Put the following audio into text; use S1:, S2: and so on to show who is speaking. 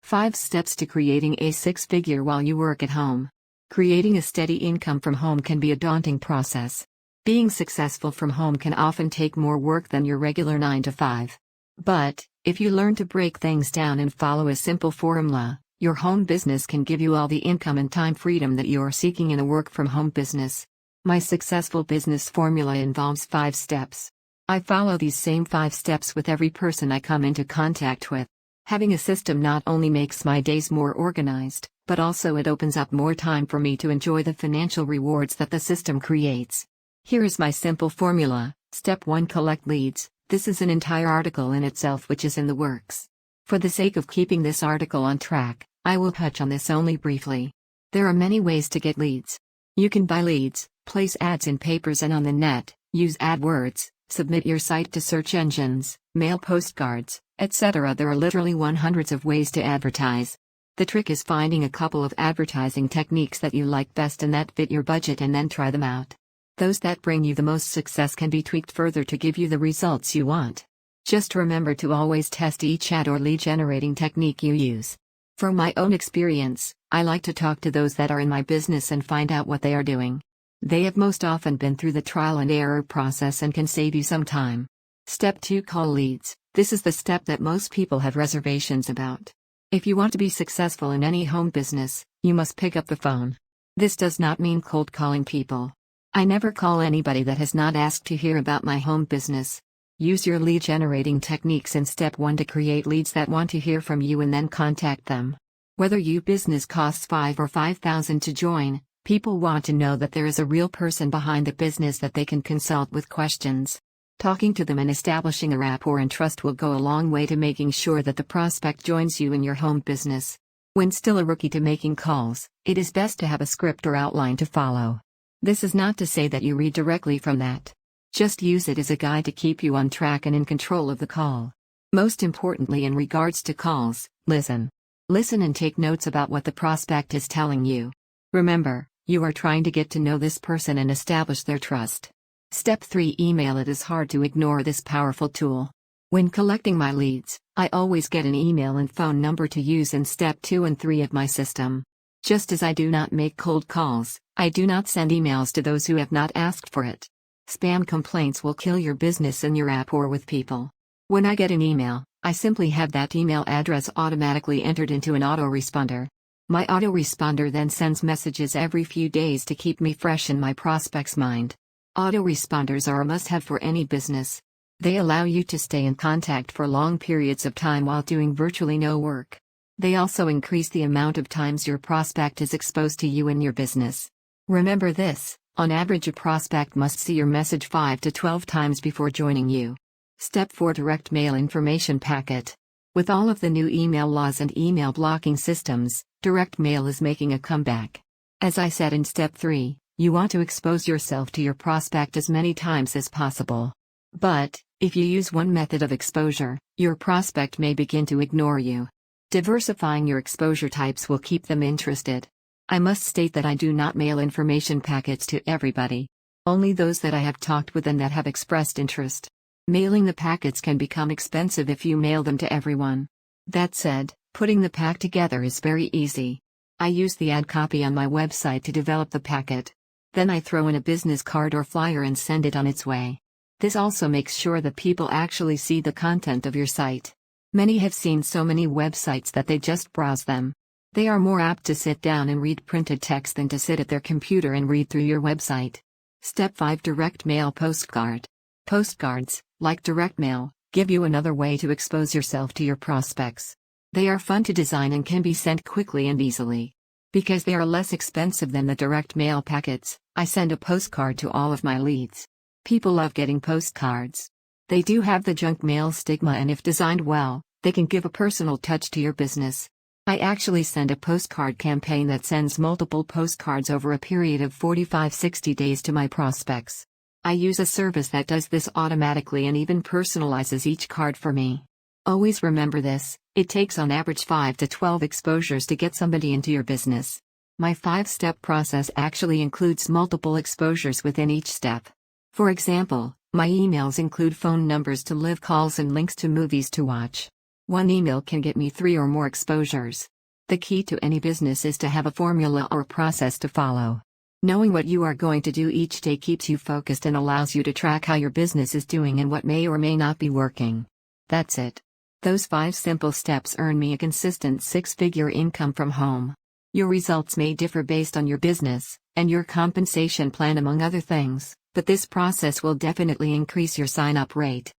S1: 5 steps to creating a six-figure while you work at home. Creating a steady income from home can be a daunting process. Being successful from home can often take more work than your regular 9 to 5. But, if you learn to break things down and follow a simple formula, your home business can give you all the income and time freedom that you are seeking in a work-from-home business. My successful business formula involves 5 steps. I follow these same 5 steps with every person I come into contact with. Having a system not only makes my days more organized, but also it opens up more time for me to enjoy the financial rewards that the system creates. Here is my simple formula. Step 1: Collect leads. This is an entire article in itself which is in the works. For the sake of keeping this article on track, I will touch on this only briefly. There are many ways to get leads. You can buy leads, place ads in papers and on the net, use AdWords, submit your site to search engines, mail postcards, etc. There are literally hundreds of ways to advertise. The trick is finding a couple of advertising techniques that you like best and that fit your budget and then try them out. Those that bring you the most success can be tweaked further to give you the results you want. Just remember to always test each ad or lead generating technique you use. From my own experience, I like to talk to those that are in my business and find out what they are doing. They have most often been through the trial and error process and can save you some time. Step 2: Call leads. This is the step that most people have reservations about. If you want to be successful in any home business, you must pick up the phone. This does not mean cold calling people. I never call anybody that has not asked to hear about my home business. Use your lead generating techniques in step 1 to create leads that want to hear from you and then contact them. Whether your business costs $5,000 or $5,000 to join, people want to know that there is a real person behind the business that they can consult with questions. Talking to them and establishing a rapport and trust will go a long way to making sure that the prospect joins you in your home business. When still a rookie to making calls, it is best to have a script or outline to follow. This is not to say that you read directly from that. Just use it as a guide to keep you on track and in control of the call. Most importantly, in regards to calls, listen. Listen and take notes about what the prospect is telling you. Remember, you are trying to get to know this person and establish their trust. Step 3: Email. It is hard to ignore this powerful tool. When collecting my leads, I always get an email and phone number to use in step 2 and 3 of my system. Just as I do not make cold calls, I do not send emails to those who have not asked for it. Spam complaints will kill your business and your rapport with people. When I get an email, I simply have that email address automatically entered into an autoresponder. My autoresponder then sends messages every few days to keep me fresh in my prospect's mind. Autoresponders are a must-have for any business. They allow you to stay in contact for long periods of time while doing virtually no work. They also increase the amount of times your prospect is exposed to you and your business. Remember this, on average a prospect must see your message 5 to 12 times before joining you. Step 4: Direct mail information packet. With all of the new email laws and email blocking systems, direct mail is making a comeback. As I said in step 3, you want to expose yourself to your prospect as many times as possible. But, if you use one method of exposure, your prospect may begin to ignore you. Diversifying your exposure types will keep them interested. I must state that I do not mail information packets to everybody. Only those that I have talked with and that have expressed interest. Mailing the packets can become expensive if you mail them to everyone. That said, putting the pack together is very easy. I use the ad copy on my website to develop the packet. Then I throw in a business card or flyer and send it on its way. This also makes sure that people actually see the content of your site. Many have seen so many websites that they just browse them. They are more apt to sit down and read printed text than to sit at their computer and read through your website. Step 5: Direct mail postcard. Postcards, like direct mail, give you another way to expose yourself to your prospects. They are fun to design and can be sent quickly and easily. Because they are less expensive than the direct mail packets, I send a postcard to all of my leads. People love getting postcards. They do have the junk mail stigma, and if designed well, they can give a personal touch to your business. I actually send a postcard campaign that sends multiple postcards over a period of 45-60 days to my prospects. I use a service that does this automatically and even personalizes each card for me. Always remember this, it takes on average 5 to 12 exposures to get somebody into your business. My 5-step process actually includes multiple exposures within each step. For example, my emails include phone numbers to live calls and links to movies to watch. One email can get me 3 or more exposures. The key to any business is to have a formula or process to follow. Knowing what you are going to do each day keeps you focused and allows you to track how your business is doing and what may or may not be working. That's it. Those 5 simple steps earn me a consistent 6-figure income from home. Your results may differ based on your business and your compensation plan, among other things, but this process will definitely increase your sign-up rate.